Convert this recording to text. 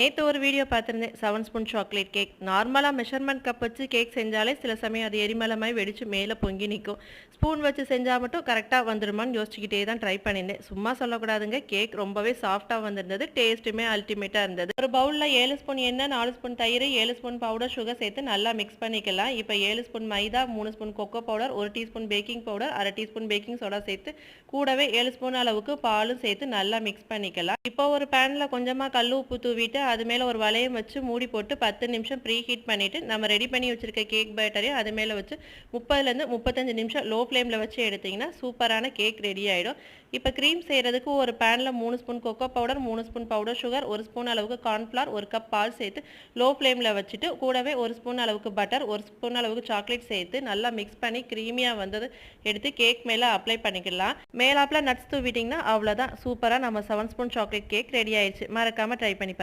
நேத்து ஒரு வீடியோ பார்த்துருந்தேன். 7 ஸ்பூன் சாக்லேட் கேக். நார்மலா மெஷர்மென்ட் கப் வச்சு கேக் செஞ்சாலே சில சமயம் அது எரிமலை வெடிச்சு மேல பொங்கி நிக்கும். ஸ்பூன் வச்சு செஞ்சா மட்டும் கரெக்ட்டா வந்துருமான்னு யோசிச்சுக்கிட்டே தான் ட்ரை பண்ணியிருந்தேன். சும்மா சொல்லக்கூடாதுங்க. கேக் ரொம்பவே சாஃப்ட்டா வந்திருந்தது. டேஸ்ட்டுமே அல்டிமேட்டா இருந்தது. ஒரு பவுல்ல 7 ஸ்பூன் எண்ணெய், 4 ஸ்பூன் தயிர், 7 ஸ்பூன் பவுடர், சுகர் சேர்த்து நல்லா மிக்ஸ் பண்ணிக்கலாம். இப்ப 7 ஸ்பூன் மைதா, 3 spoon cocoa powder, 1 teaspoon baking powder, 1/2 teaspoon baking soda சேர்த்து கூடவே 7 ஸ்பூன் அளவுக்கு பாலும் சேர்த்து நல்லா மிக்ஸ் பண்ணிக்கலாம். இப்போ ஒரு பேன்ல கொஞ்சமா கல் உப்பு தூவிட்டு அது மேல ஒரு வளையம் வச்சு மூடி போட்டு 10 நிமிஷம் ப்ரீ ஹீட் பண்ணிட்டு நம்ம ரெடி பண்ணி வச்சிருக்க கேக் பேட்டரையும் அது மேல வச்சு 30லேருந்து 35 நிமிஷம் லோ ஃப்ளேம்ல வச்சு எடுத்தீங்கன்னா சூப்பரான கேக் ரெடி ஆயிடும். இப்போ க்ரீம் செய்யறதுக்கு ஒரு பேன்ல 3 spoon cocoa powder, 3 spoon powder sugar, 1 spoon அளவுக்கு கார்ன்ஃப்ளவர், 1 கப் பால் சேர்த்து லோ ஃப்ளேம்ல வச்சுட்டு கூடவே 1 ஸ்பூன் அளவுக்கு பட்டர், 1 ஸ்பூன் அளவுக்கு சாக்லேட் சேர்த்து நல்லா மிக்ஸ் பண்ணி க்ரீமியா வந்தது எடுத்து கேக் மேல அப்ளை பண்ணிக்கலாம். மேலாப்ல நட்ஸ் தூவிட்டிங்கன்னா அவ்வளோதான். சூப்பரா நம்ம 7 ஸ்பூன் சாக்லேட் கேக் ரெடி ஆயிடுச்சு. மறக்காம ட்ரை பண்ணி பாருங்க.